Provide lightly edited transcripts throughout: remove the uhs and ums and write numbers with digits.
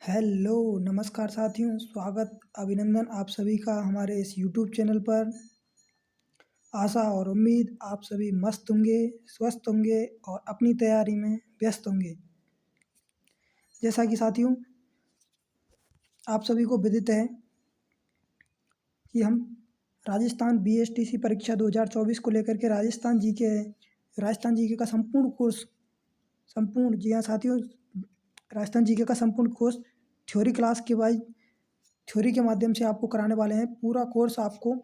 Hello, नमस्कार साथियों, स्वागत, अभिनंदन आप सभी का हमारे इस यूट्यूब चैनल पर। आशा और उम्मीद आप सभी मस्त होंगे, स्वस्थ होंगे और अपनी तैयारी में व्यस्त होंगे। जैसा कि साथियों आप सभी को विदित है कि हम राजस्थान बीएसटीसी परीक्षा 2024 को लेकर के राजस्थान जीके का संपूर्ण कोर्स जी हाँ साथियों, राजस्थान जीके का संपूर्ण कोर्स थ्योरी क्लास के वाइज थ्योरी के माध्यम से आपको कराने वाले हैं। पूरा कोर्स आपको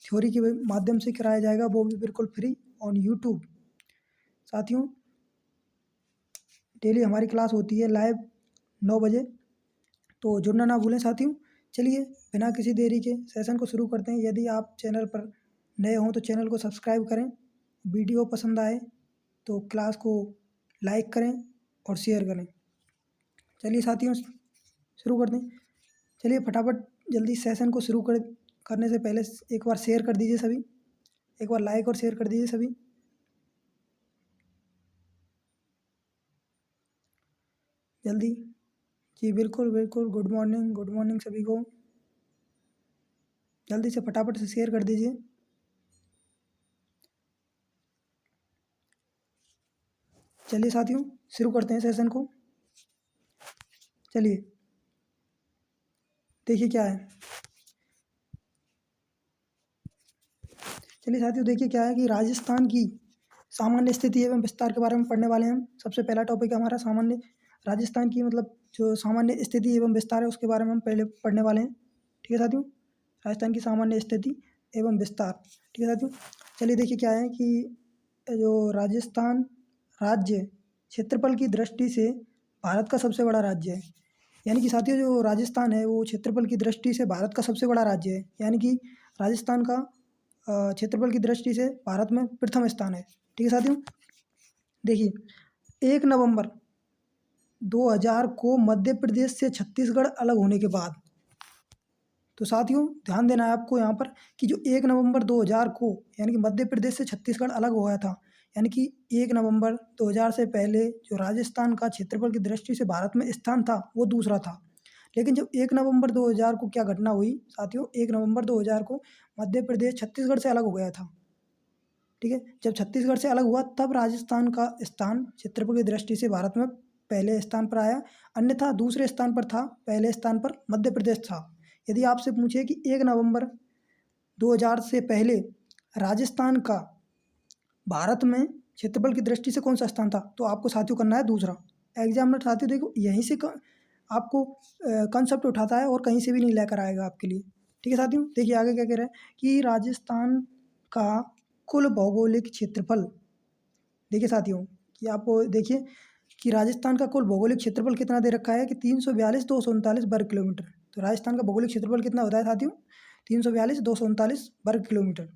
थ्योरी के माध्यम से कराया जाएगा, वो भी बिल्कुल फ्री ऑन यूट्यूब। साथियों डेली हमारी क्लास होती है लाइव 9 बजे, तो जुड़ना ना भूलें साथियों। चलिए बिना किसी देरी के सेशन को शुरू करते हैं। यदि आप चैनल पर नए हों तो चैनल को सब्सक्राइब करें, वीडियो पसंद आए तो क्लास को लाइक करें और शेयर करें। चलिए साथियों शुरू करते हैं। चलिए फटाफट जल्दी सेशन को करने से पहले एक बार शेयर कर दीजिए सभी, एक बार लाइक और शेयर कर दीजिए सभी। जल्दी जी, बिल्कुल बिल्कुल। गुड मॉर्निंग सभी को। जल्दी से फटाफट से शेयर कर दीजिए। चलिए साथियों शुरू करते हैं सेशन को। चलिए देखिए क्या है। चलिए साथियों देखिए क्या है कि राजस्थान की सामान्य स्थिति एवं विस्तार के बारे में पढ़ने वाले हैं हम। सबसे पहला टॉपिक है हमारा सामान्य राजस्थान की मतलब जो सामान्य स्थिति एवं विस्तार है उसके बारे में हम पहले पढ़ने वाले हैं। ठीक है साथियों, राजस्थान की सामान्य स्थिति एवं विस्तार। ठीक है साथियों, चलिए देखिए क्या है कि जो राजस्थान राज्य क्षेत्रफल की दृष्टि से भारत का सबसे बड़ा राज्य है। यानी कि साथियों जो राजस्थान है वो क्षेत्रफल की दृष्टि से भारत का सबसे बड़ा राज्य है। यानी कि राजस्थान का क्षेत्रफल की दृष्टि से भारत में प्रथम स्थान है। ठीक है साथियों, देखिए 1 नवंबर 2000 को मध्य प्रदेश से छत्तीसगढ़ अलग होने के बाद, तो साथियों ध्यान देना है आपको यहाँ पर कि जो 1 नवंबर 2000 को यानी कि मध्य प्रदेश से छत्तीसगढ़ अलग हुआ था, यानी कि 1 नवंबर 2000 से पहले जो राजस्थान का क्षेत्रफल की दृष्टि से भारत में स्थान था वो दूसरा था। लेकिन जब 1 नवंबर 2000 को क्या घटना हुई साथियों, 1 नवंबर 2000 को मध्य प्रदेश छत्तीसगढ़ से अलग हो गया था। ठीक है, जब छत्तीसगढ़ से अलग हुआ तब राजस्थान का स्थान क्षेत्रफल की दृष्टि से भारत में पहले स्थान पर आया, अन्यथा दूसरे स्थान पर था, पहले स्थान पर मध्य प्रदेश था। यदि आपसे पूछे कि 1 नवंबर 2000 से पहले राजस्थान का भारत में क्षेत्रफल की दृष्टि से कौन सा स्थान था, तो आपको साथियों करना है दूसरा। एग्जामिनर साथियों देखो यहीं से आपको कंसेप्ट उठाता है और कहीं से भी नहीं लेकर आएगा आपके लिए। ठीक है साथियों, देखिए आगे क्या कह रहा है कि राजस्थान का कुल भौगोलिक क्षेत्रफल। देखिए साथियों कि आपको देखिए कि राजस्थान का कुल भौगोलिक क्षेत्रफल कितना दे रखा है कि 342,239 वर्ग किलोमीटर। तो राजस्थान का भौगोलिक क्षेत्रफल कितना होता है साथियों, 342,239 वर्ग किलोमीटर।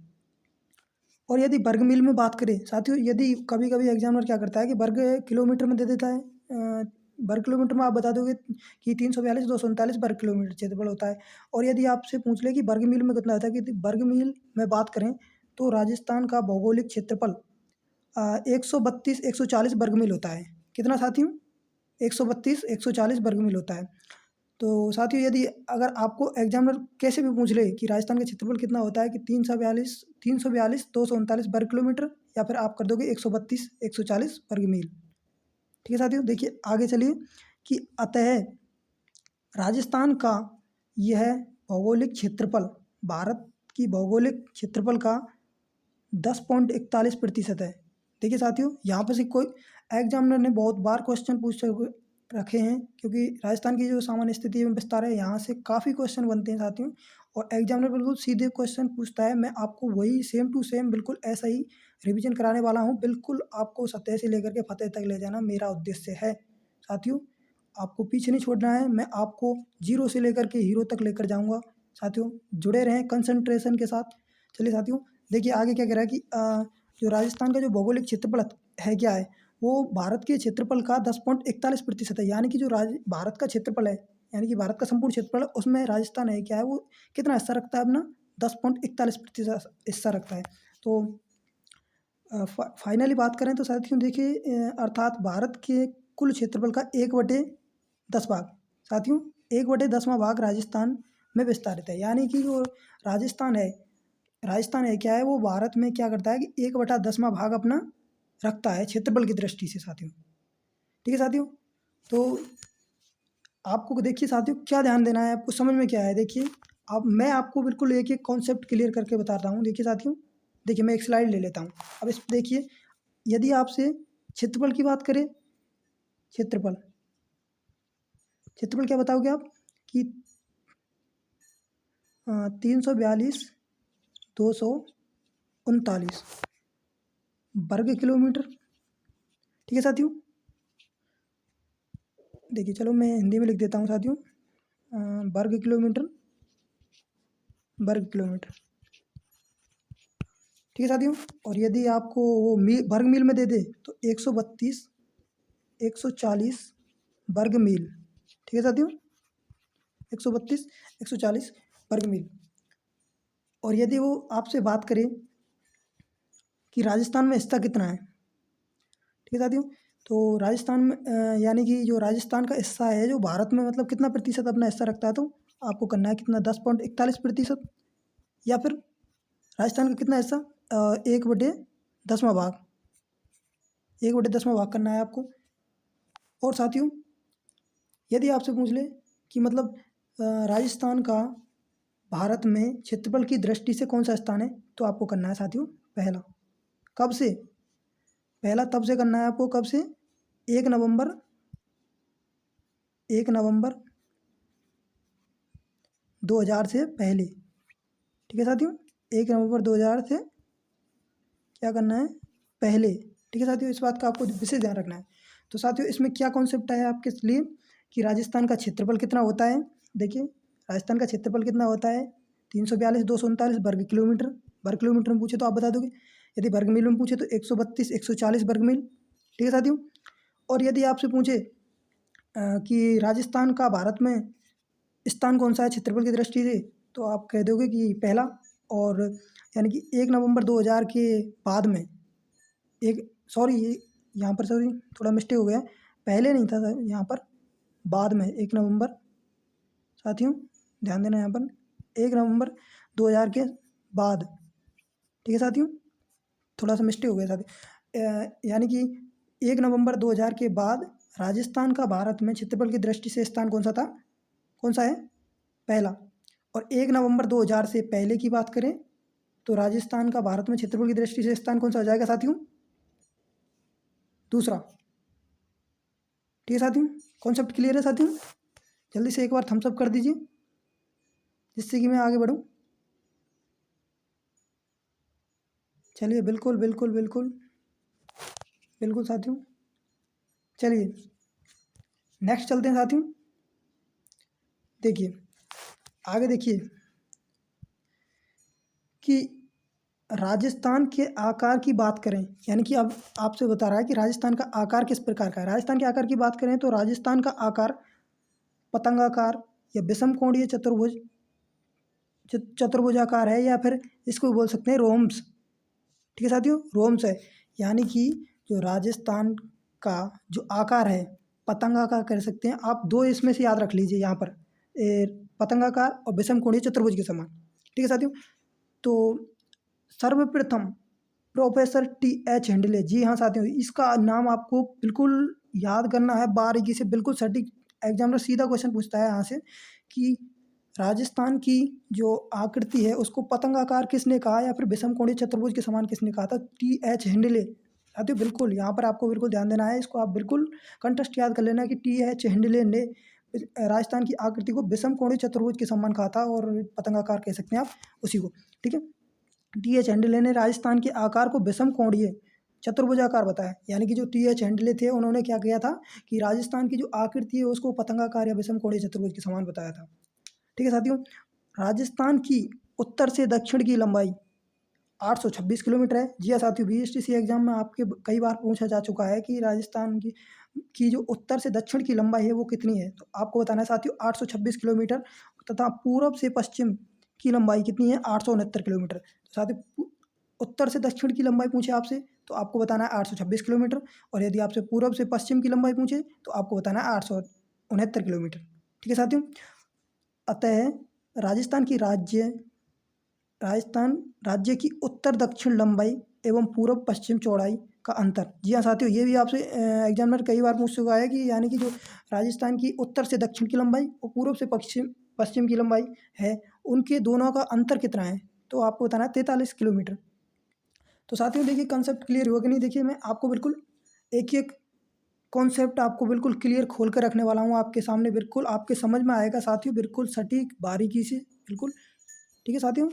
और यदि वर्ग मील में बात करें साथियों, यदि कभी कभी एग्जामिनर क्या करता है कि वर्ग किलोमीटर में दे देता है, वर्ग किलोमीटर में आप बता दोगे कि 342,239 वर्ग किलोमीटर क्षेत्रफल होता है। और यदि आपसे पूछ ले कि वर्ग मील में कितना होता है, कि वर्ग मील में बात करें तो राजस्थान का भौगोलिक क्षेत्रफल 132-140 वर्ग मील होता है। कितना साथियों, 132-140 वर्ग मील होता है। तो साथियों यदि अगर आपको एग्जामिनर कैसे भी पूछ ले कि राजस्थान का क्षेत्रफल कितना होता है कि 342 वर्ग किलोमीटर, या फिर आप कर दोगे 132-140 वर्ग मील। ठीक है साथियों, देखिए आगे चलिए कि अतः राजस्थान का यह भौगोलिक क्षेत्रफल भारत की भौगोलिक क्षेत्रफल का 10.41% है। देखिए साथियों यहाँ पर से कोई एग्जामिनर ने बहुत बार क्वेश्चन पूछ रखे हैं, क्योंकि राजस्थान की जो सामान्य स्थिति एवं विस्तार है यहाँ से काफ़ी क्वेश्चन बनते हैं साथियों। और एग्जामिनर बिल्कुल सीधे क्वेश्चन पूछता है, मैं आपको वही सेम टू सेम बिल्कुल ऐसा ही रिवीजन कराने वाला हूँ। बिल्कुल आपको सतह से लेकर के फतेह तक ले जाना मेरा उद्देश्य है साथियों। आपको पीछे नहीं छोड़ना है, मैं आपको जीरो से लेकर के हीरो तक लेकर जाऊँगा साथियों। जुड़े रहें कंसंट्रेशन के साथ। चलिए साथियों देखिए आगे क्या कह रहा है कि जो राजस्थान का जो भौगोलिक क्षेत्रफल है क्या है, वो भारत के क्षेत्रफल का 10.41% है। यानी कि जो भारत का क्षेत्रफल है, यानी कि भारत का संपूर्ण क्षेत्रफल है, उसमें राजस्थान है क्या है, वो कितना हिस्सा रखता है अपना, 10.41% हिस्सा रखता है। तो फाइनली बात करें तो साथियों देखिए अर्थात भारत के कुल क्षेत्रफल का 1/10 भाग साथियों 1/10वां भाग राजस्थान में विस्तारित है। यानी कि जो राजस्थान है क्या है, वो भारत में क्या करता है कि 1/10वां भाग अपना रखता है क्षेत्रफल की दृष्टि से साथियों। ठीक है साथियों, तो आपको देखिए साथियों क्या ध्यान देना है, आपको समझ में क्या है। देखिए अब मैं आपको बिल्कुल एक एक कॉन्सेप्ट क्लियर करके बता रहा हूँ। देखिए साथियों, देखिए मैं एक स्लाइड ले लेता हूँ। अब इस देखिए, यदि आपसे क्षेत्रफल की बात करें, क्षेत्रफल क्या बताओगे आप कि 342,239 वर्ग किलोमीटर। ठीक है साथियों, देखिए चलो मैं हिंदी में लिख देता हूँ साथियों, वर्ग किलोमीटर। ठीक है साथियों, और यदि आपको वो वर्ग मील में दे दे तो 140 वर्ग मील। ठीक है साथियों, 140 वर्ग मील। और यदि वो आपसे बात करे कि राजस्थान में हिस्सा कितना है, ठीक है साथियों, तो राजस्थान में यानी कि जो राजस्थान का हिस्सा है जो भारत में मतलब कितना प्रतिशत अपना हिस्सा रखता है, तो आपको करना है कितना 10.41%, या फिर राजस्थान का कितना हिस्सा 1/10वां भाग, 1/10वां भाग करना है आपको। और साथियों यदि आपसे पूछ ले कि मतलब राजस्थान का भारत में क्षेत्रफल की दृष्टि से कौन सा स्थान है, तो आपको करना है साथियों पहला। कब से? पहला तब से करना है आपको, कब से? 1 नवंबर 2000 से पहले। ठीक है साथियों, 1 नवंबर 2000 से क्या करना है, पहले। ठीक है साथियों, इस बात का आपको विशेष ध्यान रखना है। तो साथियों इसमें क्या कॉन्सेप्ट है आपके लिए कि राजस्थान का क्षेत्रफल कितना होता है। देखिए राजस्थान का क्षेत्रफल कितना होता है, 342,239 वर्ग किलोमीटर। वर्ग किलोमीटर में पूछे तो आप बता दोगे, यदि वर्ग मील में पूछे तो 140 वर्ग मील। ठीक है साथियों, और यदि आपसे पूछे कि राजस्थान का भारत में स्थान कौन सा है क्षेत्रफल की दृष्टि से, तो आप कह दोगे कि पहला। और यानी कि 1 नवंबर 2000 के बाद में यहाँ पर सॉरी थोड़ा मिस्टेक हो गया, पहले नहीं था यहाँ पर, बाद में 1 नवंबर। साथियों ध्यान देना, यहाँ पर 1 नवंबर 2000 के बाद। ठीक है साथियों, थोड़ा सा मिस्टेक हो गया साथियों, यानी कि 1 नवंबर 2000 के बाद राजस्थान का भारत में क्षेत्रफल की दृष्टि से स्थान कौन सा था, कौन सा है, पहला। और 1 नवंबर 2000 से पहले की बात करें तो राजस्थान का भारत में क्षेत्रफल की दृष्टि से स्थान कौन सा हो जाएगा साथियों, दूसरा। ठीक है साथियों, कॉन्सेप्ट क्लियर है साथियों? जल्दी से एक बार थम्स अप कर दीजिए जिससे कि मैं आगे बढ़ूं। चलिए बिल्कुल बिल्कुल बिल्कुल बिल्कुल साथियों, चलिए नेक्स्ट चलते हैं साथियों। देखिए आगे देखिए कि राजस्थान के आकार की बात करें, यानी कि अब आपसे बता रहा है कि राजस्थान का आकार किस प्रकार का है। राजस्थान के आकार की बात करें तो राजस्थान का आकार पतंगाकार या विषम कोणीय चतुर्भुजाकार है, या फिर इसको बोल सकते हैं रोम्स। ठीक है साथियों, रोम्स है। यानी कि जो राजस्थान का जो आकार है पतंगाकार कह सकते हैं आप, दो इसमें से याद रख लीजिए यहाँ पर, पतंगाकार और विषम कोणीय चतुर्भुज के समान। ठीक है साथियों, तो सर्वप्रथम प्रोफेसर TH हेंडले, जी हाँ साथियों, इसका नाम आपको बिल्कुल याद करना है बारीकी से, बिल्कुल सटीक। एग्जामिनर सीधा क्वेश्चन पूछता है यहाँ से कि राजस्थान की जो आकृति है उसको पतंगाकार किसने कहा, या फिर विषम कोणीय चतुर्भुज के समान किसने कहा था, TH हेंडले। साथियों बिल्कुल यहाँ पर आपको बिल्कुल ध्यान देना है, इसको आप बिल्कुल कंटेस्ट याद कर लेना कि TH हेंडले ने राजस्थान की आकृति को विषम कोणीय चतुर्भुज के समान कहा था, और पतंगाकार कह सकते हैं आप उसी को। ठीक है, TH हेंडले ने राजस्थान के आकार को विषम कोणीय चतुर्भुजाकार बताया। यानी कि जो TH हेंडले थे उन्होंने क्या किया था कि राजस्थान की जो आकृति है उसको पतंगाकार या विषम कोणीय चतुर्भुज के समान बताया था। ठीक है साथियों, राजस्थान की उत्तर से दक्षिण की लंबाई 826 किलोमीटर है। जी हाँ साथियों, BSTC एग्जाम में आपके कई बार पूछा जा चुका है कि राजस्थान की जो उत्तर से दक्षिण की लंबाई है वो कितनी है, तो आपको बताना है साथियों 826 किलोमीटर, तथा पूर्व से पश्चिम की लंबाई कितनी है, 869 किलोमीटर। तो साथियों उत्तर से दक्षिण की लंबाई पूछे आपसे तो आपको बताना है 826 किलोमीटर, और यदि आपसे पूर्व से पश्चिम की लंबाई पूछे तो आपको बताना है 869 किलोमीटर। ठीक है साथियों। अतः राजस्थान राज्य की उत्तर दक्षिण लंबाई एवं पूर्व पश्चिम चौड़ाई का अंतर। जी हाँ साथियों, ये भी आपसे एग्जामिनर कई बार पूछ चुका है कि यानी कि जो राजस्थान की उत्तर से दक्षिण की लंबाई और पूर्व से पश्चिम की लंबाई है, उनके दोनों का अंतर कितना है, तो आपको बताना है 43 किलोमीटर। तो साथियों देखिए कंसेप्ट क्लियर हुआ कि नहीं। देखिए मैं आपको बिल्कुल एक एक कॉन्सेप्ट आपको बिल्कुल क्लियर खोल कर रखने वाला हूँ आपके सामने, बिल्कुल आपके समझ में आएगा साथियों, बिल्कुल सटीक बारीकी से, बिल्कुल। ठीक है साथियों,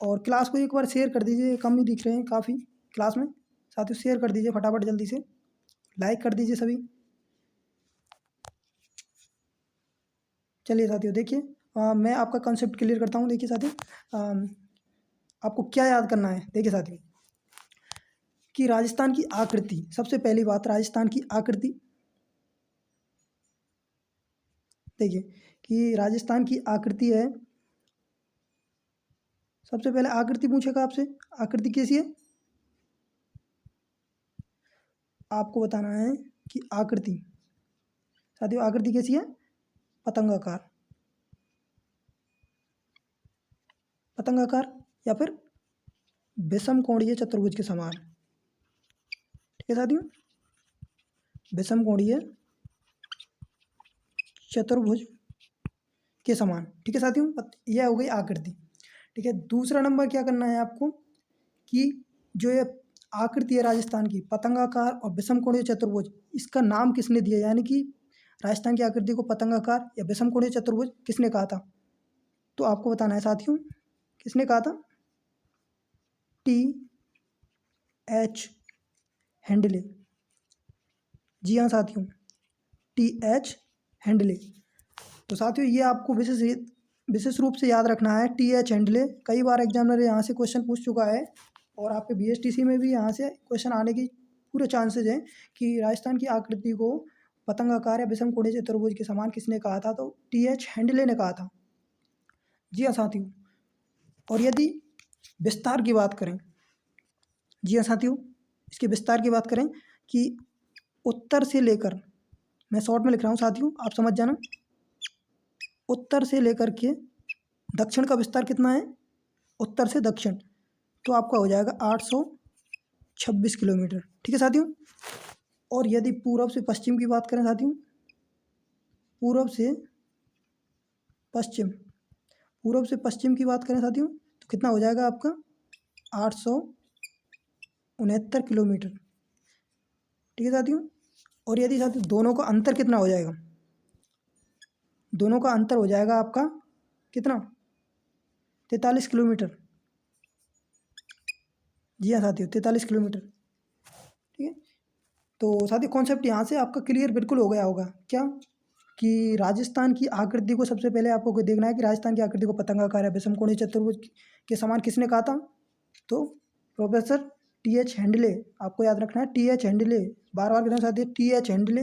और क्लास को एक बार शेयर कर दीजिए, कम ही दिख रहे हैं काफ़ी क्लास में। साथियों शेयर कर दीजिए फटाफट जल्दी से, लाइक कर दीजिए सभी। चलिए साथियों देखिए मैं आपका कॉन्सेप्ट क्लियर करता हूँ। देखिए साथियों आपको क्या याद करना है। देखिए साथियों कि राजस्थान की आकृति, सबसे पहली बात राजस्थान की आकृति। देखिए कि राजस्थान की आकृति है, सबसे पहले आकृति पूछेगा आपसे, आकृति कैसी है, आपको बताना है कि आकृति। साथियों आकृति कैसी है, पतंगाकार, पतंगाकार या फिर विषम कोणीय चतुर्भुज के समान। ठीक है साथियों, विषम कोणीय चतुर्भुज के समान। ठीक है साथियों, यह हो गई आकृति। ठीक है, दूसरा नंबर क्या करना है आपको कि जो ये आकृति है राजस्थान की, पतंगाकार और विषम कोणीय चतुर्भुज, इसका नाम किसने दिया, यानी कि राजस्थान की आकृति को पतंगाकार या विषम कोणीय चतुर्भुज किसने कहा था, तो आपको बताना है साथियों किसने कहा था। T.H. हैंडले। जी हाँ साथियों, T.H. हैंडले। तो साथियों ये आपको विशेष रूप से याद रखना है, T.H. हैंडले। कई बार एग्जामिनर यहाँ से क्वेश्चन पूछ चुका है और आपके BSTC में भी यहाँ से क्वेश्चन आने की पूरे चांसेज हैं कि राजस्थान की आकृति को पतंगाकार या विषम कोणीय चतुर्भुज के समान किसने कहा था, तो T.H. हैंडले ने कहा था। जी हाँ साथियों, और यदि विस्तार की बात करें, जी हाँ साथियों, इसके विस्तार की बात करें कि उत्तर से लेकर, मैं शॉर्ट में लिख रहा हूँ साथियों आप समझ जाना, उत्तर से लेकर के दक्षिण का विस्तार कितना है, उत्तर से दक्षिण, तो आपका हो जाएगा 826 किलोमीटर। ठीक है साथियों, और यदि पूर्व से पश्चिम की बात करें साथियों, पूर्व से पश्चिम की बात करें साथियों, तो कितना हो जाएगा आपका 869 किलोमीटर। ठीक है साथियों, और यदि साथियों दोनों का अंतर कितना हो जाएगा, दोनों का अंतर हो जाएगा आपका कितना, 43 किलोमीटर। जी हाँ साथियों 43 किलोमीटर। ठीक है, तो साथियों कॉन्सेप्ट यहाँ से आपका क्लियर बिल्कुल हो गया होगा क्या, कि राजस्थान की आकृति को सबसे पहले आपको देखना है कि राजस्थान की आकृति को पतंगाकार या विषम कोणीय चतुर्भुज के समान किसने कहा था, तो प्रोफेसर T.H. हैंडले। आपको याद रखना है T.H. हैंडले, बार बार कहना साथियों T.H. हैंडले।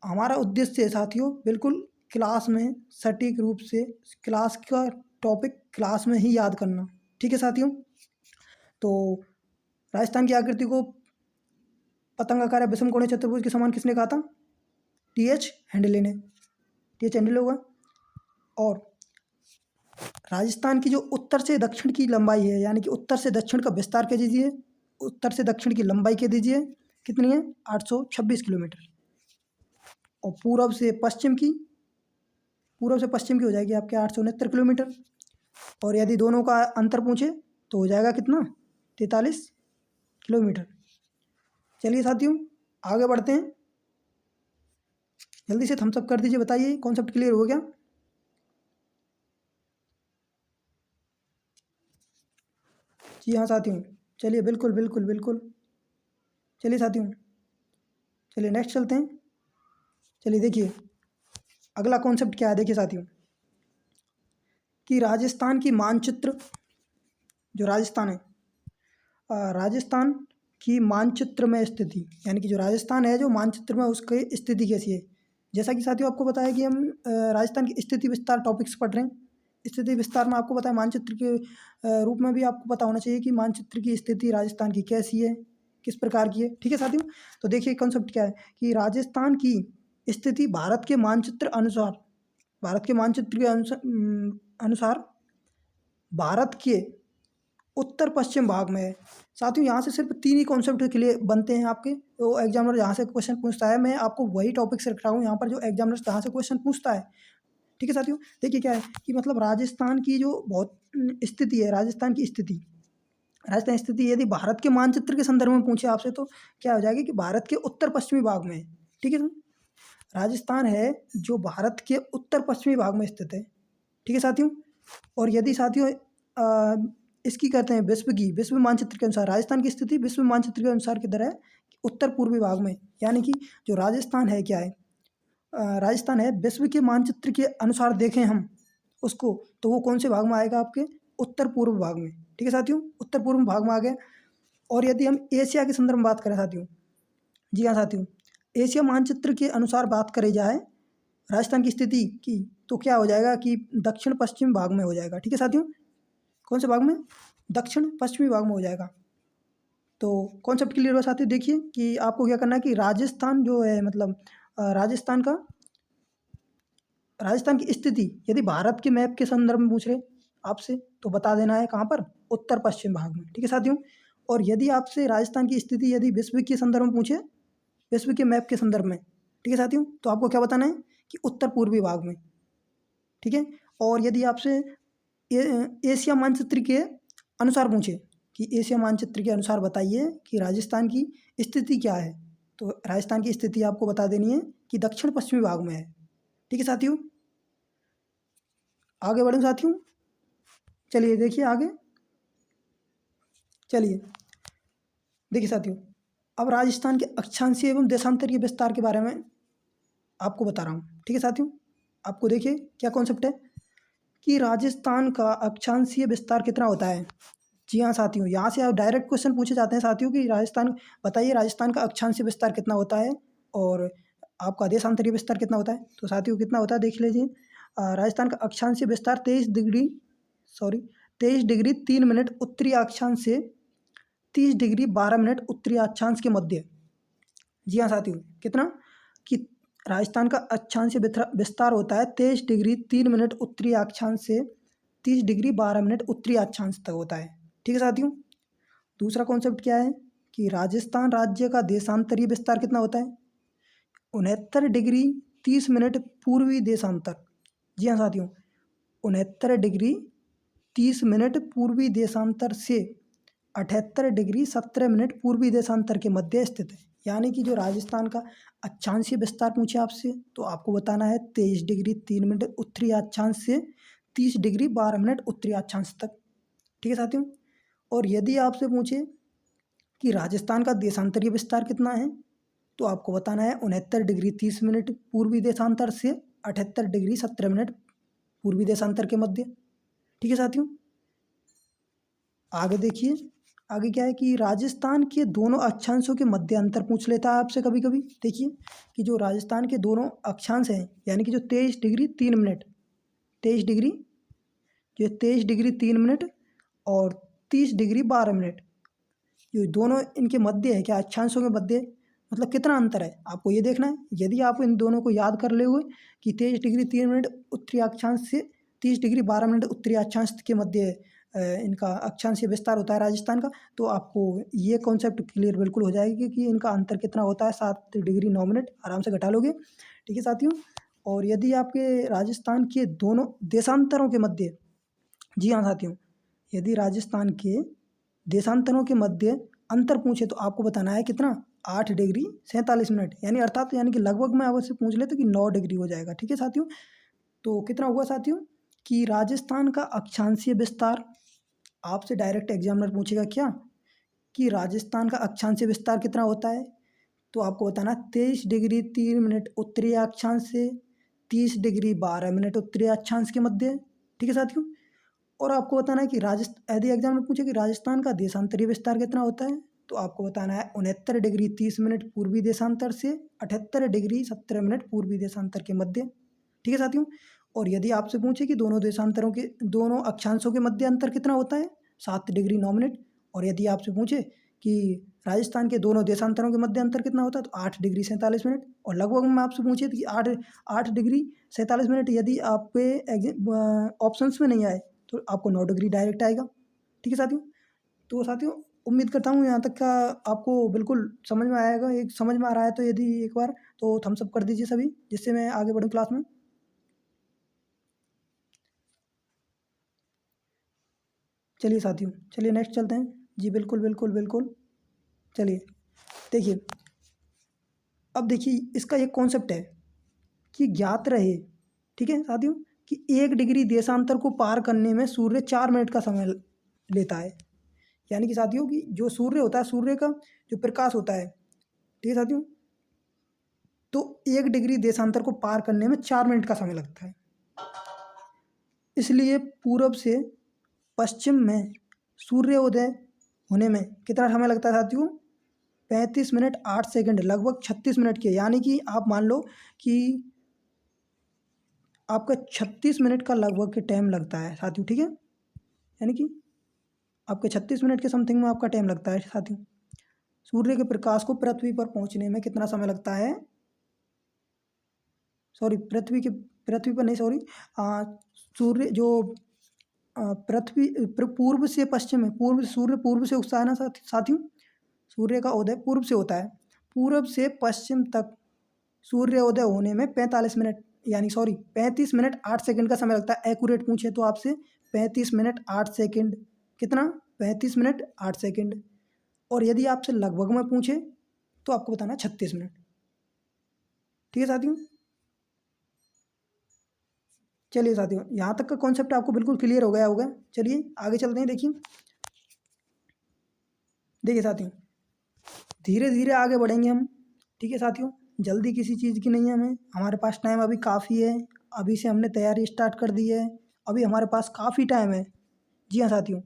हमारा उद्देश्य है साथियों बिल्कुल क्लास में सटीक रूप से क्लास का टॉपिक क्लास में ही याद करना। ठीक है साथियों, तो राजस्थान की आकृति को पतंगाकार या विषम कोणीय चतुर्भुज के समान किसने कहा था, T.H. हैंडले ने, T.H. हैंडले होगा। और राजस्थान की जो उत्तर से दक्षिण की लंबाई है, यानी कि उत्तर से दक्षिण का विस्तार कह दीजिए, उत्तर से दक्षिण की लंबाई कह दीजिए कितनी है, 826 किलोमीटर। और पूर्व से पश्चिम की हो जाएगी आपके 869 किलोमीटर। और यदि दोनों का अंतर पूछे तो हो जाएगा कितना, 43 किलोमीटर। चलिए साथियों आगे बढ़ते हैं, जल्दी से थम्स अप कर दीजिए, बताइए कॉन्सेप्ट क्लियर हो गया। जी हाँ साथियों, चलिए बिल्कुल बिल्कुल बिल्कुल। चलिए साथियों, चलिए नेक्स्ट चलते हैं। चलिए देखिए अगला कॉन्सेप्ट क्या है। देखिए साथियों कि राजस्थान की मानचित्र, जो राजस्थान है, राजस्थान की मानचित्र में स्थिति, यानी कि जो राजस्थान है जो मानचित्र में उसकी स्थिति कैसी है। जैसा कि साथियों आपको बताया कि हम राजस्थान की स्थिति विस्तार टॉपिक्स पढ़ रहे हैं। स्थिति विस्तार में आपको पता है मानचित्र के रूप में भी आपको पता होना चाहिए कि मानचित्र की स्थिति राजस्थान की कैसी है, किस प्रकार की है। ठीक है साथियों, तो देखिए कॉन्सेप्ट क्या है कि राजस्थान की स्थिति भारत के मानचित्र के अनुसार भारत के उत्तर पश्चिम भाग में है। साथियों यहाँ से सिर्फ 3 ही कॉन्सेप्ट के लिए बनते हैं आपके, तो एग्जामिनर जहाँ से क्वेश्चन पूछता है, मैं आपको वही टॉपिक से रख रहा हूँ यहाँ पर जो एग्जामिनर जहाँ से क्वेश्चन पूछता है। ठीक है साथियों, देखिए क्या है कि मतलब राजस्थान की जो बहुत स्थिति है, राजस्थान की स्थिति यदि भारत के मानचित्र के संदर्भ में पूछे आपसे तो क्या हो जाएगी कि भारत के उत्तर पश्चिमी भाग में है। ठीक है, राजस्थान है जो भारत के उत्तर पश्चिमी भाग में स्थित है। ठीक है साथियों, और यदि साथियों इसकी करते हैं विश्व मानचित्र के अनुसार राजस्थान की स्थिति विश्व मानचित्र के अनुसार किधर है, उत्तर पूर्वी भाग में। यानी कि जो राजस्थान है क्या है, राजस्थान है विश्व के मानचित्र के अनुसार देखें हम उसको, तो वो कौन से भाग में आएगा, आपके उत्तर पूर्व भाग में। ठीक है साथियों, उत्तर पूर्व भाग में आ गया। और यदि हम एशिया के संदर्भ में बात करें साथियों, जी हाँ साथियों, एशिया मानचित्र के अनुसार बात करी जाए राजस्थान की स्थिति की, तो क्या हो जाएगा कि दक्षिण पश्चिम भाग में हो जाएगा। ठीक है साथियों, कौन से भाग में, दक्षिण पश्चिमी भाग में हो जाएगा। तो कॉन्सेप्ट क्लियर हुआ साथियों। देखिए कि आपको क्या करना है कि राजस्थान जो है मतलब राजस्थान की स्थिति यदि भारत के मैप के संदर्भ में पूछ रहे आपसे तो बता देना है कहाँ पर, उत्तर पश्चिम भाग में। ठीक है साथियों, और यदि आपसे राजस्थान की स्थिति यदि विश्व के संदर्भ में पूछे, विश्व के मैप के संदर्भ में, ठीक है साथियों, तो आपको क्या बताना है कि उत्तर पूर्वी भाग में। ठीक है, और यदि आपसे एशिया मानचित्र के अनुसार पूछे कि एशिया मानचित्र के अनुसार बताइए कि राजस्थान की स्थिति क्या है, तो राजस्थान की स्थिति आपको बता देनी है कि दक्षिण पश्चिमी भाग में है। ठीक है साथियों, आगे बढ़ें साथियों, चलिए देखिए आगे, चलिए देखिए साथियों, अब राजस्थान के अक्षांशीय एवं देशांतरीय विस्तार के बारे में आपको बता रहा हूँ। ठीक है साथियों, आपको देखिए क्या कॉन्सेप्ट है कि राजस्थान का अक्षांशीय विस्तार कितना होता है। जी हाँ साथियों, यहाँ से आप डायरेक्ट क्वेश्चन पूछे जाते हैं साथियों कि राजस्थान बताइए, राजस्थान का अक्षांशीय विस्तार कितना होता है और आपका देशांतरीय विस्तार कितना होता है। तो साथियों कितना होता है देख लीजिए, राजस्थान का अक्षांशीय विस्तार 23 डिग्री 3 मिनट उत्तरी अक्षांश से 30 डिग्री 12 मिनट उत्तरी अक्षांश के मध्य। जी हाँ साथियों, कितना कि राजस्थान का अक्षांशीय विस्तार होता है 23 डिग्री 3 मिनट उत्तरी अक्षांश से 30 डिग्री 12 मिनट उत्तरी अक्षांश तक होता है। ठीक है साथियों, दूसरा कॉन्सेप्ट क्या है कि राजस्थान राज्य का देशांतरीय विस्तार कितना होता है, 69 डिग्री 30 मिनट पूर्वी देशांतर। जी हाँ साथियों, 69 डिग्री 30 मिनट पूर्वी देशांतर से 78 डिग्री 17 मिनट पूर्वी देशांतर के मध्य स्थित है। यानी कि जो राजस्थान का अक्षांशीय विस्तार पूछे आपसे तो आपको बताना है 23 डिग्री 3 मिनट उत्तरी अक्षांश से 30 डिग्री 12 मिनट उत्तरी अक्षांश तक। ठीक है साथियों, और यदि आपसे पूछे कि राजस्थान का देशांतरीय विस्तार कितना है तो आपको बताना है 69 डिग्री 30 मिनट पूर्वी देशांतर से 78 डिग्री 17 मिनट पूर्वी देशांतर के मध्य। ठीक है साथियों, आगे देखिए, आगे क्या है कि राजस्थान के दोनों अक्षांशों के मध्य अंतर पूछ लेता है आपसे कभी कभी। देखिए कि जो राजस्थान के दोनों अक्षांश हैं यानी कि जो 23 डिग्री 3 मिनट 23 डिग्री जो 23 डिग्री 3 मिनट और 30 डिग्री 12 मिनट, ये दोनों इनके मध्य है क्या, अक्षांशों के मध्य, मतलब कितना अंतर है आपको ये देखना है। यदि आप इन दोनों को याद कर ले हुए कि 23 डिग्री 3 मिनट उत्तरी अक्षांश से 30 डिग्री 12 मिनट उत्तरी अक्षांश के मध्य इनका अक्षांशीय विस्तार होता है राजस्थान का, तो आपको ये कॉन्सेप्ट क्लियर बिल्कुल हो जाएगी कि इनका अंतर कितना होता है, 7 डिग्री 9 मिनट आराम से घटा लोगे। ठीक है साथियों, और यदि आपके राजस्थान के दोनों देशांतरों के मध्य, जी हाँ साथियों, यदि राजस्थान के देशांतरों के मध्य अंतर पूछे तो आपको बताना है कितना, 8 डिग्री 47 मिनट, यानी अर्थात यानी कि लगभग में आपसे पूछ ले तो कि 9 डिग्री हो जाएगा। ठीक है साथियों, तो कितना हुआ साथियों कि राजस्थान का अक्षांशीय विस्तार, आपसे डायरेक्ट एग्जामिनर पूछेगा क्या कि राजस्थान का अक्षांशीय विस्तार कितना होता है, तो आपको बताना 23 डिग्री 3 मिनट उत्तरी अक्षांश से 30 डिग्री 12 मिनट उत्तरी अक्षांश के मध्य। ठीक है साथियों, और आपको बताना है कि यदि एग्जाम में पूछे कि राजस्थान का देशांतरीय विस्तार कितना होता है तो आपको बताना है 69 डिग्री 30 मिनट पूर्वी देशांतर से 78 डिग्री 17 मिनट पूर्वी देशांतर के मध्य। ठीक है साथियों, और यदि आपसे पूछे कि दोनों अक्षांशों के मध्य अंतर कितना होता है, 7 डिग्री 9 मिनट, और यदि आपसे पूछे कि राजस्थान के दोनों देशांतरों के मध्य अंतर कितना होता है, तो 8 डिग्री 47 मिनट। और लगभग में आपसे पूछे कि 8 डिग्री 47 मिनट यदि आपके ऑप्शंस में नहीं आए तो आपको 9 डिग्री डायरेक्ट आएगा। ठीक है साथियों, तो साथियों उम्मीद करता हूँ यहाँ तक का आपको बिल्कुल समझ में आएगा। एक समझ में आ रहा है तो यदि एक बार तो थम्स अप कर दीजिए सभी, जिससे मैं आगे बढ़ूँ क्लास में। चलिए साथियों, चलिए नेक्स्ट चलते हैं। जी बिल्कुल बिल्कुल बिल्कुल। चलिए देखिए, अब देखिए इसका एक कॉन्सेप्ट है कि ज्ञात रहे, ठीक है साथियों, कि 1 डिग्री देशांतर को पार करने में सूर्य 4 मिनट का समय लेता है। यानी कि साथियों कि जो सूर्य होता है, सूर्य का जो प्रकाश होता है, ठीक है साथियों, तो 1 डिग्री देशांतर को पार करने में 4 मिनट का समय लगता है। इसलिए पूरब से पश्चिम में सूर्योदय होने में कितना समय लगता है साथियों, 35 मिनट 8 सेकंड, लगभग 36 मिनट के। यानी कि आप मान लो कि आपका 36 मिनट का लगभग के टाइम लगता है साथियों, ठीक है। यानी कि आपके 36 मिनट के समथिंग में आपका टाइम लगता है साथियों। सूर्य के प्रकाश को पृथ्वी पर पहुंचने में कितना समय लगता है, सॉरी पृथ्वी पर नहीं, सॉरी, सूर्य जो पृथ्वी पूर्व से पश्चिम में, सूर्य पूर्व से उगता है ना साथियों, सूर्य का उदय पूर्व से होता है। पूर्व से पश्चिम तक सूर्योदय होने में 45 मिनट, यानी सॉरी 35 मिनट 8 सेकंड का समय लगता है। एक्यूरेट पूछे तो आपसे 35 मिनट 8 सेकंड, कितना, 35 मिनट 8 सेकंड। और यदि आपसे लगभग में पूछे तो आपको बताना है 36 मिनट। ठीक है साथियों, चलिए साथियों यहाँ तक का कॉन्सेप्ट आपको बिल्कुल क्लियर हो गया होगा। चलिए आगे चलते हैं। देखिए साथियों, धीरे धीरे आगे बढ़ेंगे हम। ठीक है साथियों, जल्दी किसी चीज़ की नहीं है हमें, हमारे पास टाइम अभी काफ़ी है। अभी से हमने तैयारी स्टार्ट कर दी है, अभी हमारे पास काफ़ी टाइम है। जी हाँ साथियों,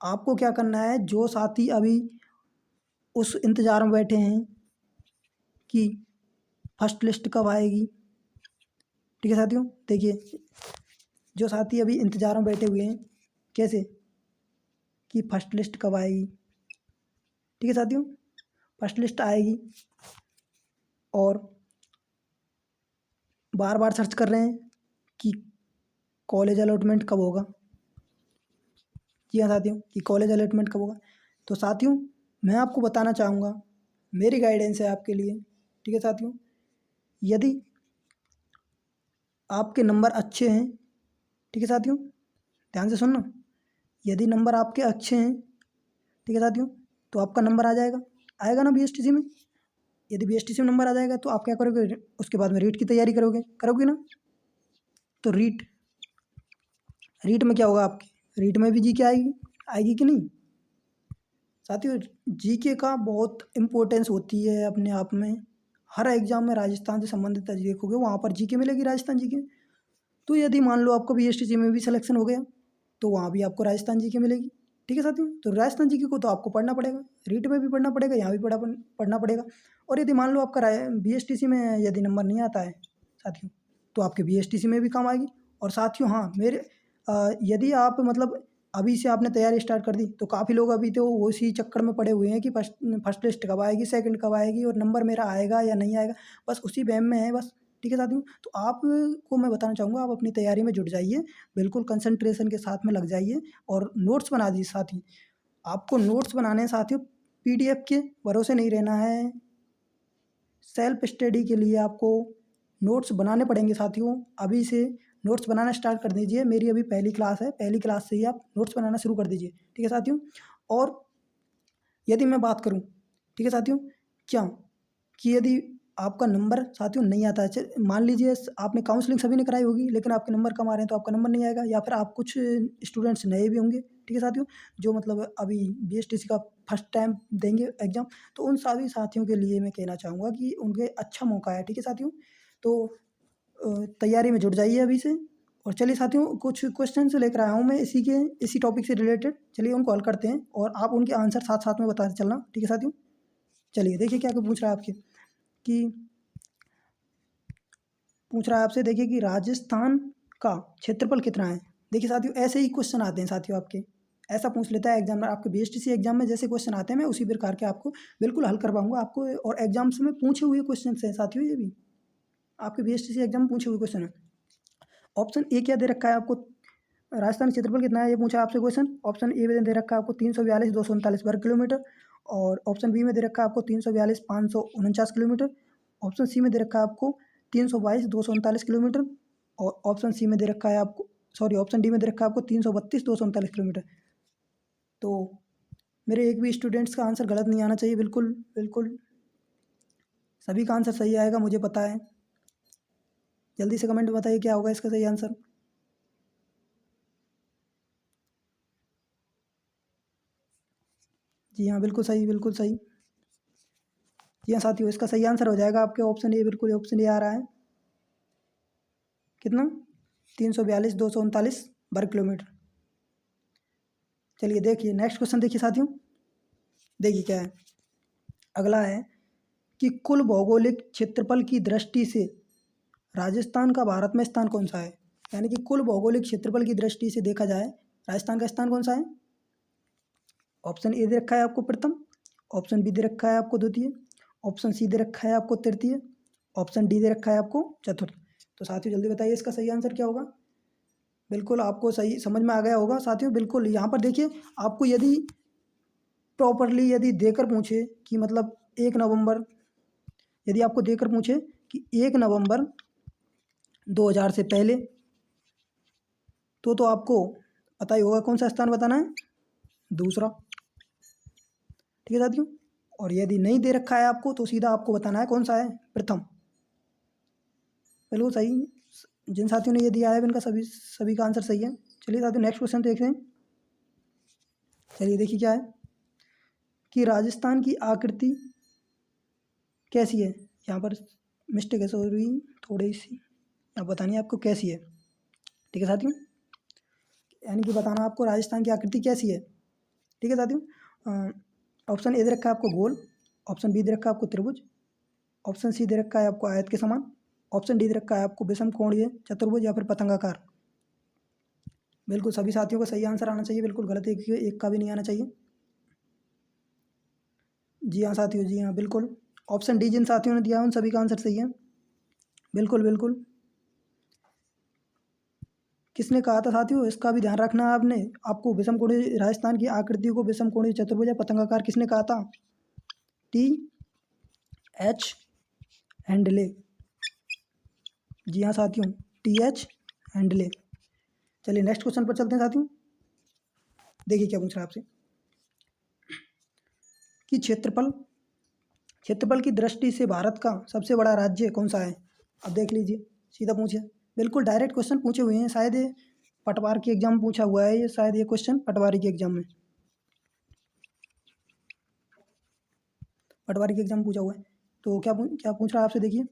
आपको क्या करना है, जो साथी अभी उस इंतज़ार में बैठे हैं कि फर्स्ट लिस्ट कब आएगी, ठीक है साथियों, देखिए जो साथी अभी इंतज़ार में बैठे हुए हैं, कैसे, कि फर्स्ट लिस्ट कब आएगी। ठीक है साथियों, फर्स्ट लिस्ट आएगी और बार बार सर्च कर रहे हैं कि कॉलेज अलॉटमेंट कब होगा। जी हाँ साथियों, कि कॉलेज अलॉटमेंट कब होगा। तो साथियों मैं आपको बताना चाहूँगा, मेरी गाइडेंस है आपके लिए। ठीक है साथियों, यदि आपके नंबर अच्छे हैं, ठीक है साथियों, ध्यान से सुनना, यदि नंबर आपके अच्छे हैं, ठीक है साथियों, तो आपका नंबर आ जाएगा, आएगा ना बीएसटीसी में। यदि बीएसटीसी में नंबर आ जाएगा तो आप क्या करोगे, उसके बाद में रीट की तैयारी करोगे ना। तो रीट में क्या होगा आपकी, रीट में भी जीके आएगी कि नहीं साथियों। जीके का बहुत इम्पोर्टेंस होती है अपने आप में। हर एग्जाम में राजस्थान से संबंधित देखोगे वहाँ पर जीके मिलेगी, राजस्थान जीके। तो यदि मान लो आपको बीएसटीसी में भी सिलेक्शन हो गया तो वहाँ भी आपको राजस्थान जीके मिलेगी। ठीक है साथियों, तो राजस्थान जीके को तो आपको पढ़ना पड़ेगा, रीट में भी पढ़ना पड़ेगा, यहाँ भी पढ़ना पड़ेगा। और यदि मान लो आपका बीएसटीसी में यदि नंबर नहीं आता है साथियों, तो आपके बीएसटीसी में भी काम आएगी। और साथियों हाँ, यदि आप मतलब अभी से आपने तैयारी स्टार्ट कर दी तो काफ़ी लोग अभी तो उसी चक्कर में पड़े हुए हैं कि फर्स्ट लिस्ट कब आएगी, सेकंड कब आएगी और नंबर मेरा आएगा या नहीं आएगा, बस उसी वहम में है बस। ठीक है साथियों, तो आपको मैं बताना चाहूँगा, आप अपनी तैयारी में जुट जाइए, बिल्कुल कंसंट्रेशन के साथ में लग जाइए और नोट्स बना दीजिए। साथी आपको नोट्स बनाने हैं साथियों, पीडीएफ के भरोसे नहीं रहना है। सेल्फ स्टडी के लिए आपको नोट्स बनाने पड़ेंगे साथियों। अभी से नोट्स बनाना स्टार्ट कर दीजिए, मेरी अभी पहली क्लास है, पहली क्लास से ही आप नोट्स बनाना शुरू कर दीजिए। ठीक है साथियों, और यदि मैं बात करूं, ठीक है साथियों, क्या कि यदि आपका नंबर साथियों नहीं आता है, मान लीजिए आपने काउंसलिंग सभी ने कराई होगी लेकिन आपके नंबर कम आ रहे हैं, तो आपका नंबर नहीं आएगा। या फिर आप कुछ स्टूडेंट्स नए भी होंगे, ठीक है साथियों, जो मतलब अभी बीएसटीसी का फर्स्ट टाइम देंगे एग्जाम, तो उन सभी साथियों के लिए मैं कहना चाहूँगा कि उनके अच्छा मौका है। ठीक है साथियों, तो तैयारी में जुट जाइए अभी से। और चलिए साथियों, कुछ क्वेश्चन लेकर आया हूँ मैं इसी टॉपिक से रिलेटेड, चलिए उनको हल करते हैं और आप उनके आंसर साथ साथ में बताते चलना। ठीक है साथियों, चलिए देखिए क्या क्या पूछ रहा है आपके, कि पूछ रहा है आपसे, देखिए कि राजस्थान का क्षेत्रफल कितना है। देखिए साथियों, ऐसे ही क्वेश्चन आते हैं साथियों आपके, ऐसा पूछ लेता है एग्जाम में, आपके बीएसटीसी एग्जाम में जैसे क्वेश्चन आते हैं मैं उसी प्रकार के आपको बिल्कुल हल करवाऊंगा आपको, और एग्जाम्स में पूछे हुए क्वेश्चन हैं साथियों, ये भी आपके बीएसटीसी एग्जाम में पूछे हुए क्वेश्चन है। ऑप्शन ए क्या दे रखा है आपको, राजस्थान का क्षेत्रफल कितना है ये पूछा आपसे क्वेश्चन। ऑप्शन ए में दे रखा है आपको 342,239 वर्ग किलोमीटर, और ऑप्शन बी में दे रखा है आपको 342,549 किलोमीटर, ऑप्शन सी में दे रखा है आपको 322,239 किलोमीटर, और ऑप्शन सी में दे रखा है आपको, सॉरी ऑप्शन डी में दे रखा है आपको 332,239 किलोमीटर। तो मेरे एक भी स्टूडेंट्स का आंसर गलत नहीं आना चाहिए, बिल्कुल बिल्कुल सभी का आंसर सही आएगा, मुझे पता है। जल्दी से कमेंट में बताइए क्या होगा इसका सही आंसर। जी हाँ, बिल्कुल सही, बिल्कुल सही। जी हाँ साथियों, इसका सही आंसर हो जाएगा आपके ऑप्शन ए, बिल्कुल ऑप्शन ए आ रहा है। कितना, 342,239 वर्ग किलोमीटर। चलिए देखिए नेक्स्ट क्वेश्चन देखिए साथियों, देखिए क्या है। अगला है कि कुल भौगोलिक क्षेत्रफल की दृष्टि से राजस्थान का भारत में स्थान कौन सा है। यानी कि कुल भौगोलिक क्षेत्रफल की दृष्टि से देखा जाए राजस्थान का स्थान कौन सा है। ऑप्शन ए दे रखा है आपको प्रथम, ऑप्शन बी दे रखा है आपको द्वितीय, ऑप्शन सी दे रखा है आपको तृतीय, ऑप्शन डी दे रखा है आपको चतुर्थ। तो साथियों जल्दी बताइए इसका सही आंसर क्या होगा। बिल्कुल आपको सही समझ में आ गया होगा साथियों। बिल्कुल यहाँ पर देखिए, आपको यदि प्रॉपरली यदि देकर पूछे कि मतलब 1 नवंबर, यदि आपको देकर पूछे कि 1 नवंबर 2000 से पहले, तो आपको पता ही होगा कौन सा स्थान बताना है, दूसरा। ठीक है साथियों, और यदि नहीं दे रखा है आपको तो सीधा आपको बताना है कौन सा है, प्रथम। बिल्कुल सही, जिन साथियों ने ये दिया है उनका सभी सभी का आंसर सही है। चलिए साथियों नेक्स्ट क्वेश्चन देखते हैं। चलिए देखिए क्या है कि राजस्थान की आकृति कैसी है। यहाँ पर मिस्टेक ऐसे हो रही थोड़ी सी, अब बतानी है आपको कैसी है। ठीक है साथियों, यानी कि बताना आपको राजस्थान की आकृति कैसी है। ठीक है साथियों, ऑप्शन ए दे रखा है आपको गोल, ऑप्शन बी दे रखा है आपको त्रिभुज, ऑप्शन सी दे रखा है आपको आयत के समान, ऑप्शन डी दे रखा है आपको विषम कोणीय चतुर्भुज या फिर पतंगाकार। बिल्कुल सभी साथियों का सही आंसर आना चाहिए, बिल्कुल गलत एक का भी नहीं आना चाहिए। जी हाँ साथियों, जी हाँ बिल्कुल, ऑप्शन डी जिन साथियों ने दिया है उन सभी का आंसर सही है। बिल्कुल बिल्कुल, किसने कहा था साथियों, इसका भी ध्यान रखना है आपने। आपको विषम कोणीय राजस्थान की आकृति को विषम कोणीय चतुर्भुज या पतंगाकार किसने कहा था, टी एच हैंडले। जी हाँ साथियों, टी एच हैंडले। चलिए नेक्स्ट क्वेश्चन पर चलते हैं साथियों, देखिए क्या पूछ रहा है आपसे कि क्षेत्रफल क्षेत्रफल की दृष्टि से भारत का सबसे बड़ा राज्य कौन सा है। अब देख लीजिए, सीधा पूछे, बिल्कुल डायरेक्ट क्वेश्चन पूछे हुए हैं, शायद ये पटवार की एग्जाम में पूछा हुआ है, ये शायद ये क्वेश्चन पटवारी के एग्जाम में, पटवारी के एग्जाम में पूछा हुआ है। तो क्या पूछ रहा है आपसे, देखिए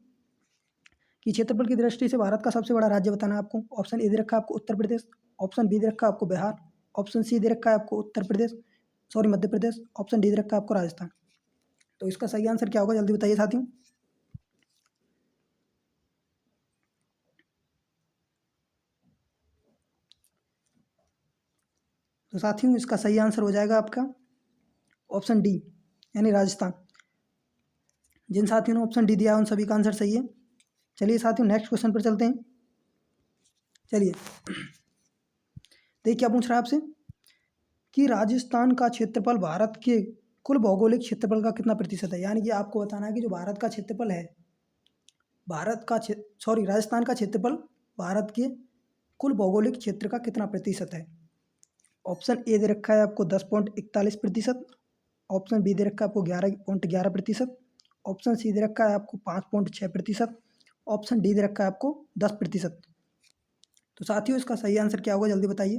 कि क्षेत्रफल की दृष्टि से भारत का सबसे बड़ा राज्य बताना है आपको। ऑप्शन ए दे रखा है आपको उत्तर प्रदेश, ऑप्शन बी दे रखा है आपको बिहार, ऑप्शन सी दे रखा है आपको Uttar Pradesh, sorry Madhya Pradesh, option D दे रखा है आपको राजस्थान। तो इसका सही आंसर क्या होगा, जल्दी बताइए साथियों। तो साथियों इसका सही आंसर हो जाएगा आपका ऑप्शन डी, यानी राजस्थान। जिन साथियों ने ऑप्शन डी दिया है उन सभी का आंसर सही है। चलिए साथियों नेक्स्ट क्वेश्चन पर चलते हैं। चलिए देखिए क्या पूछ रहा है आपसे कि राजस्थान का क्षेत्रफल भारत के कुल भौगोलिक क्षेत्रफल का कितना प्रतिशत है। यानी कि आपको बताना है कि जो भारत का क्षेत्रफल है, भारत का सॉरी राजस्थान का क्षेत्रफल भारत के कुल भौगोलिक क्षेत्र का कितना प्रतिशत है। ऑप्शन ए दे रखा है आपको 10.41%, ऑप्शन बी दे रखा है आपको 11.11%, ऑप्शन सी दे रखा है आपको 5.6%, ऑप्शन डी दे रखा है आपको 10%। तो साथियों इसका सही आंसर क्या होगा, जल्दी बताइए।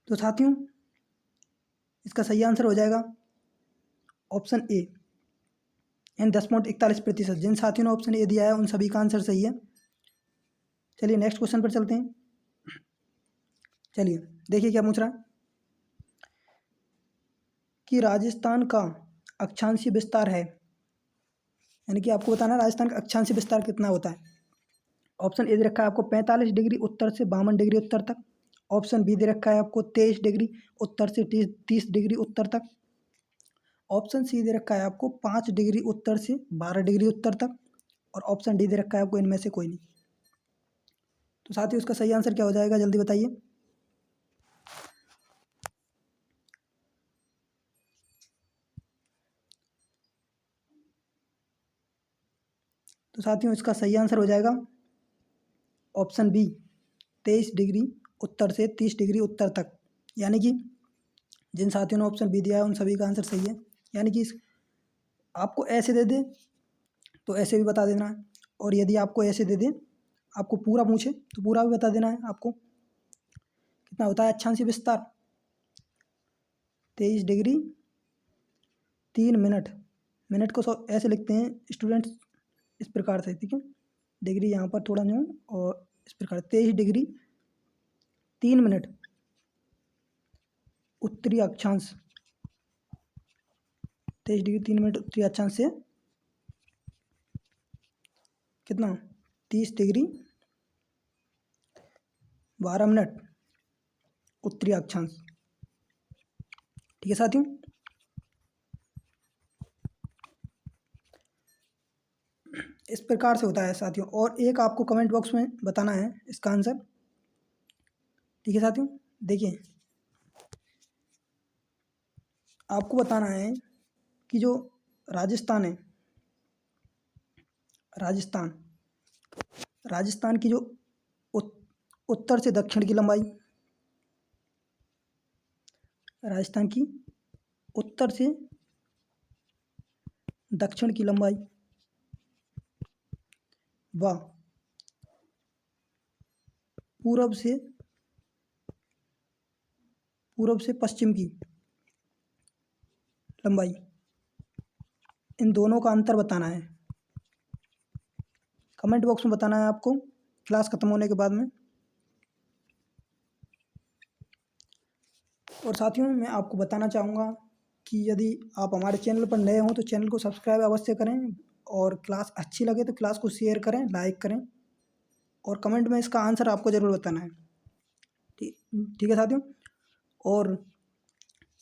तो साथियों इसका सही आंसर हो जाएगा ऑप्शन ए, यानी 10.41%। जिन साथियों ने ऑप्शन ए दिया है उन सभी का आंसर सही है। चलिए नेक्स्ट क्वेश्चन पर चलते हैं। चलिए देखिए क्या पूछ रहा है कि राजस्थान का अक्षांशीय विस्तार है, यानी कि आपको बताना है राजस्थान का अक्षांशीय विस्तार कितना होता है। ऑप्शन ए दे रखा है आपको 45 डिग्री उत्तर से 52 डिग्री उत्तर तक। ऑप्शन बी दे रखा है आपको 23 डिग्री उत्तर से 30 डिग्री उत्तर तक। ऑप्शन सी दे रखा है आपको 5 डिग्री उत्तर से 12 डिग्री उत्तर तक। और ऑप्शन डी दे रखा है आपको इनमें से कोई नहीं। तो साथियों इसका सही आंसर क्या हो जाएगा, जल्दी बताइए। तो साथियों इसका सही आंसर हो जाएगा ऑप्शन बी, 23 डिग्री उत्तर से 30 डिग्री उत्तर तक। यानी कि जिन साथियों ने ऑप्शन बी दिया है उन सभी का आंसर सही है। यानी कि आपको ऐसे दे दे तो ऐसे भी बता देना है, और यदि आपको ऐसे दे दे, आपको पूरा पूछे तो पूरा भी बता देना है। आपको कितना होता है अक्षांशीय विस्तार, 23 डिग्री 3 मिनट। मिनट को ऐसे लिखते हैं स्टूडेंट्स इस प्रकार से, ठीक है। डिग्री यहाँ पर थोड़ा न्यू और इस प्रकार 23 डिग्री 3 मिनट उत्तरी अक्षांश, 23 डिग्री 3 मिनट उत्तरी अक्षांश से कितना 30 डिग्री 12 मिनट उत्तरी अक्षांश। ठीक है साथियों, इस प्रकार से होता है साथियों। और एक आपको कमेंट बॉक्स में बताना है इसका आंसर। ठीक है साथियों, देखिए आपको बताना है कि जो राजस्थान है, राजस्थान की जो उत्तर से दक्षिण की लंबाई, राजस्थान की उत्तर से दक्षिण की लंबाई व पूरब से पश्चिम की लंबाई, इन दोनों का अंतर बताना है। कमेंट बॉक्स में बताना है आपको क्लास ख़त्म होने के बाद में। और साथियों मैं आपको बताना चाहूँगा कि यदि आप हमारे चैनल पर नए हों तो चैनल को सब्सक्राइब अवश्य करें, और क्लास अच्छी लगे तो क्लास को शेयर करें, लाइक करें, और कमेंट में इसका आंसर आपको ज़रूर बताना है। ठीक है साथियों। और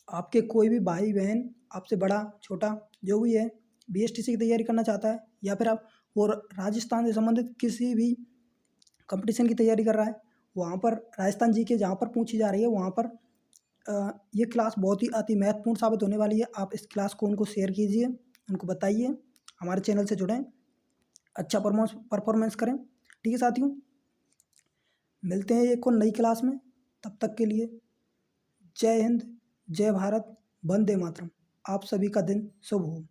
आपके कोई भी भाई बहन आपसे बड़ा छोटा जो भी है बीएसटीसी की तैयारी करना चाहता है, या फिर आप और राजस्थान से संबंधित किसी भी कंपटीशन की तैयारी कर रहा है, वहाँ पर राजस्थान जी के जहाँ पर पूछी जा रही है वहाँ पर ये क्लास बहुत ही अति महत्वपूर्ण साबित होने वाली है। आप इस क्लास को उनको शेयर कीजिए, उनको बताइए, हमारे चैनल से जुड़ें, अच्छा परफॉर्मेंस करें। ठीक है साथियों, मिलते हैं एक और नई क्लास में। तब तक के लिए जय हिंद, जय भारत, वंदे मातरम। आप सभी का दिन शुभ हो।